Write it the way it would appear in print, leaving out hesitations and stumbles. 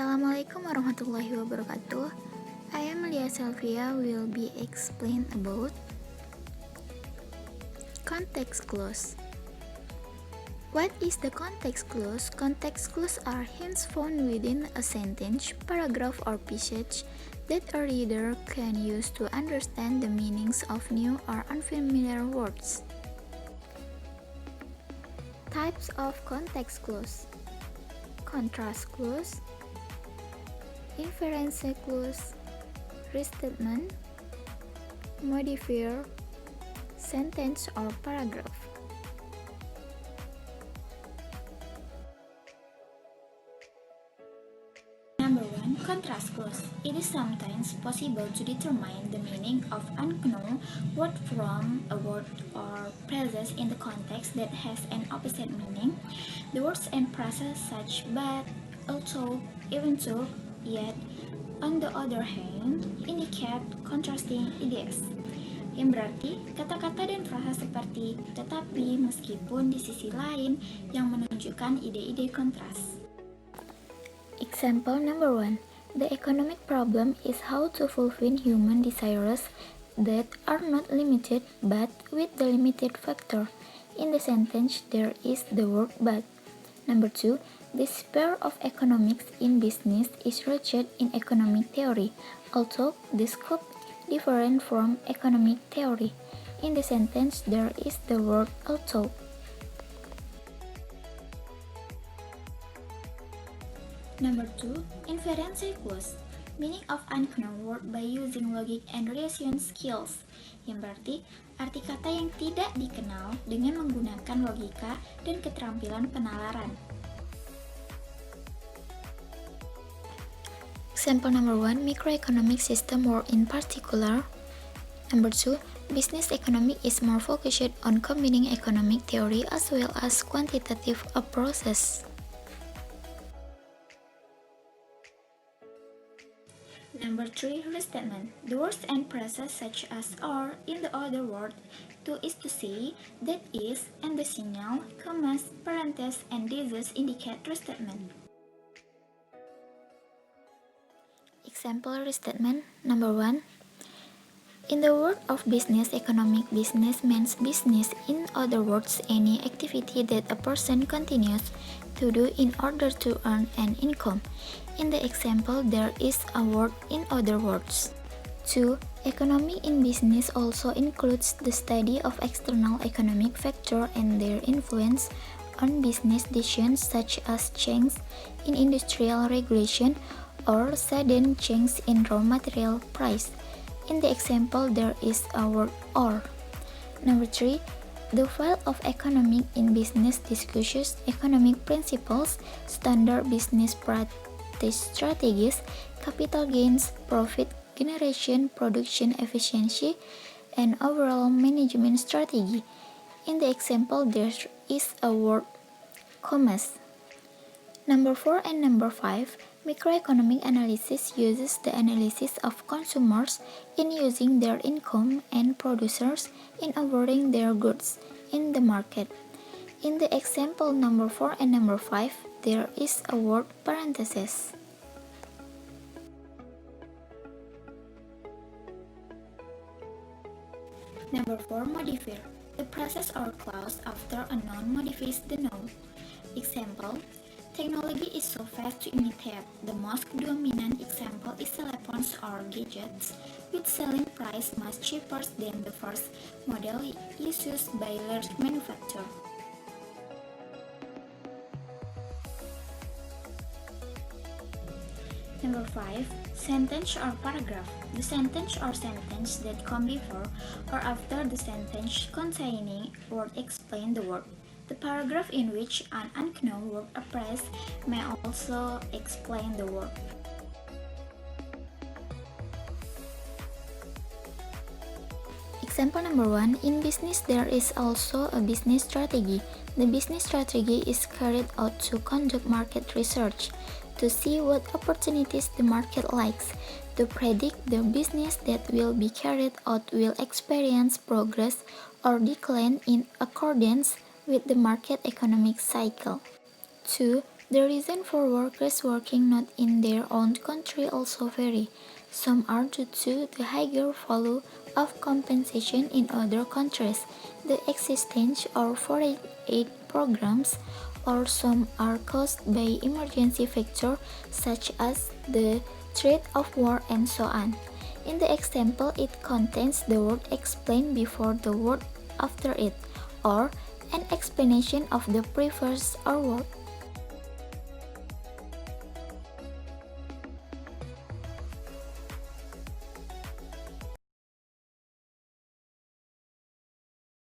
Assalamualaikum warahmatullahi wabarakatuh. I am Lia Selvia will be explain about context clues. What is the context clues? Context clues are hints found within a sentence, paragraph, or passage that a reader can use to understand the meanings of new or unfamiliar words. Types of context clues: contrast clues, inference clues, restatement, modifier, sentence or paragraph. Number 1. Contrast clause. It is sometimes possible to determine the meaning of unknown word from a word or phrases in the context that has an opposite meaning. The words and phrases such but, although, even though, yet, on the other hand, indicate contrasting ideas. Yang berarti kata-kata dan frasa seperti tetapi, meskipun, di sisi lain yang menunjukkan ide-ide kontras. Example number 1. The economic problem is how to fulfill human desires that are not limited but with the limited factor. In the sentence, there is the word but. Number 2. The sphere of economics in business is rooted in economic theory, although the scope different from economic theory. In the sentence, there is the word although. Number 2. Inference clause. Meaning of unknown word by using logic and reason skills. Yang berarti arti kata yang tidak dikenal dengan menggunakan logika dan keterampilan penalaran. Example number 1. Microeconomic system or in particular. Number 2. Business economic is more focused on combining economic theory as well as quantitative approaches. Number 3. Restatement. The words and phrases such as or, in the other word, to is to say, that is, and the signal, commas, parentheses, and dieses indicate restatement. Example restatement number 1. In the world of business economic, business means business. In other words, any activity that a person continues to do in order to earn an income. In the example, there is a word in other words. 2. Economy in business also includes the study of external economic factors and their influence on business decisions such as changes in industrial regulation or sudden change in raw material price. In the example, there is a word or. Number 3. The field of economic in business discusses economic principles, standard business practice strategies, capital gains, profit generation, production efficiency, and overall management strategy. In the example, there is a word commerce. Number 4 and number 5. Microeconomic analysis uses the analysis of consumers in using their income and producers in awarding their goods in the market. In the example number 4 and number 5, there is a word parenthesis. Number 4. Modifier. The process or clause after a noun modifies the noun. Example, technology is so fast to imitate. The most dominant example is telephones or gadgets, with selling price much cheaper than the first model used by large manufacturers. Number 5. Sentence or paragraph. The sentence or sentence that come before or after the sentence containing word explain the word. The paragraph in which an unknown word appears may also explain the word. Example number 1. In business, there is also a business strategy. The business strategy is carried out to conduct market research, to see what opportunities the market likes, to predict the business that will be carried out will experience progress or decline in accordance with the market economic cycle. 2. The reason for workers working not in their own country also vary. Some are due to the higher value of compensation in other countries, the existence of foreign aid programs, or some are caused by emergency factors such as the threat of war and so on. In the example, it contains the word explained before the word after it, or an explanation of the previous or word